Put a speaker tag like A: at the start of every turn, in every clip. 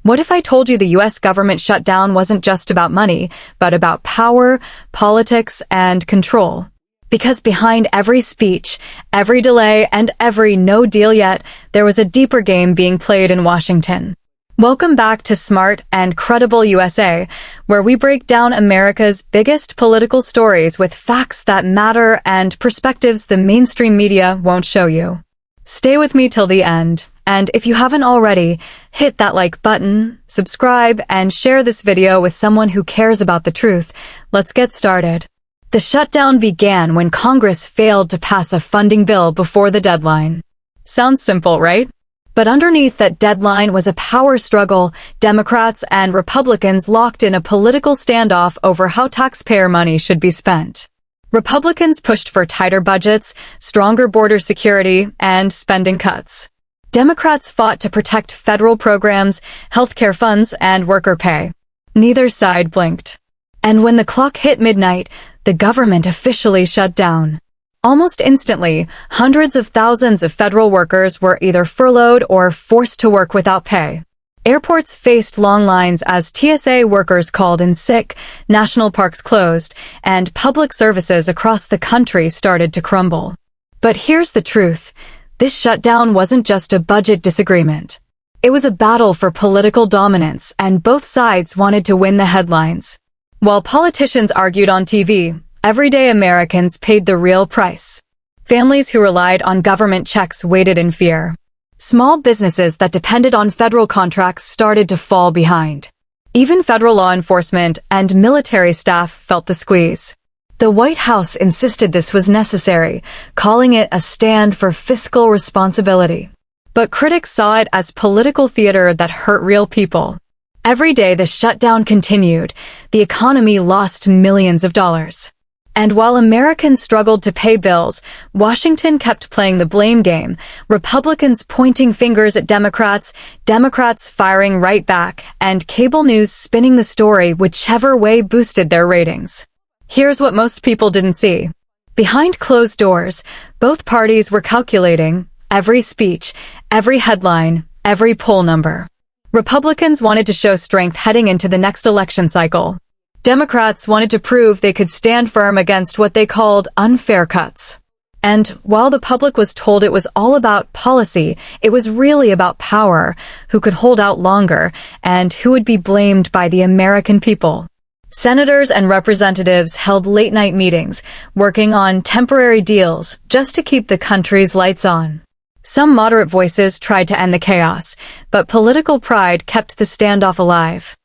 A: What if I told you the US government shutdown wasn't just about money, but about power, politics, and control? Because behind every speech, every delay, and every no deal yet, there was a deeper game being played in Washington. Welcome back to Smart and Credible USA, where we break down America's biggest political stories with facts that matter and perspectives the mainstream media won't show you. Stay with me till the end, and if you haven't already, hit that like button, subscribe, and share this video with someone who cares about the truth. Let's get started. The shutdown began when Congress failed to pass a funding bill before the deadline. Sounds simple, right? But underneath that deadline was a power struggle. Democrats and Republicans locked in a political standoff over how taxpayer money should be spent. Republicans pushed for tighter budgets, stronger border security, and spending cuts. Democrats fought to protect federal programs, healthcare funds, and worker pay. Neither side blinked. And when the clock hit midnight, the government officially shut down. Almost instantly, hundreds of thousands of federal workers were either furloughed or forced to work without pay. Airports faced long lines as TSA workers called in sick, national parks closed, and public services across the country started to crumble. But here's the truth. This shutdown wasn't just a budget disagreement. It was a battle for political dominance, and both sides wanted to win the headlines. While politicians argued on TV, everyday Americans paid the real price. Families who relied on government checks waited in fear. Small businesses that depended on federal contracts started to fall behind. Even federal law enforcement and military staff felt the squeeze. The White House insisted this was necessary, calling it a stand for fiscal responsibility. But critics saw it as political theater that hurt real people. Every day the shutdown continued, the economy lost millions of dollars. And while Americans struggled to pay bills, Washington kept playing the blame game, Republicans pointing fingers at Democrats, Democrats firing right back, and cable news spinning the story whichever way boosted their ratings. Here's what most people didn't see. Behind closed doors, both parties were calculating every speech, every headline, every poll number. Republicans wanted to show strength heading into the next election cycle. Democrats wanted to prove they could stand firm against what they called unfair cuts. And while the public was told it was all about policy, it was really about power, who could hold out longer, and who would be blamed by the American people. Senators and representatives held late-night meetings, working on temporary deals just to keep the country's lights on. Some moderate voices tried to end the chaos, but political pride kept the standoff alive.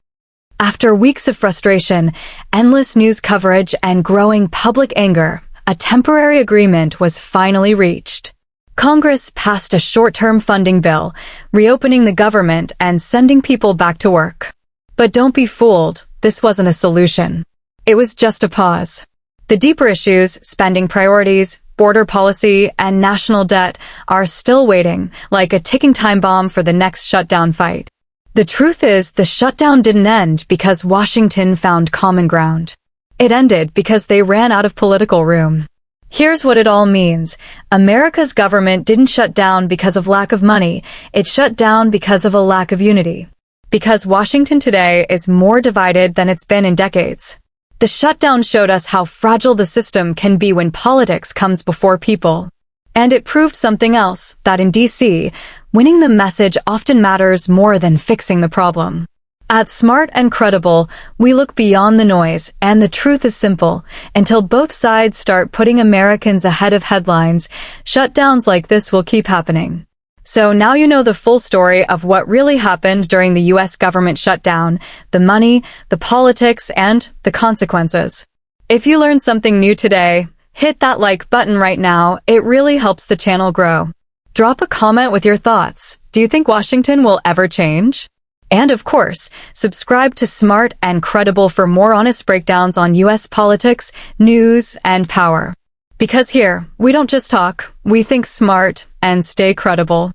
A: After weeks of frustration, endless news coverage, and growing public anger, a temporary agreement was finally reached. Congress passed a short-term funding bill, reopening the government and sending people back to work. But don't be fooled, this wasn't a solution. It was just a pause. The deeper issues, spending priorities, border policy, and national debt, are still waiting, like a ticking time bomb for the next shutdown fight. The truth is, the shutdown didn't end because Washington found common ground. It ended because they ran out of political room. Here's what it all means. America's government didn't shut down because of lack of money. It shut down because of a lack of unity. Because Washington today is more divided than it's been in decades. The shutdown showed us how fragile the system can be when politics comes before people. And it proved something else, that in D.C., winning the message often matters more than fixing the problem. At Smart and Credible, we look beyond the noise, and the truth is simple. Until both sides start putting Americans ahead of headlines, shutdowns like this will keep happening. So now you know the full story of what really happened during the U.S. government shutdown, the money, the politics, and the consequences. If you learned something new today, hit that like button right now. It really helps the channel grow. Drop a comment with your thoughts. Do you think Washington will ever change? And of course, subscribe to Smart and Credible for more honest breakdowns on U.S. politics, news, and power. Because here, we don't just talk, we think smart and stay credible.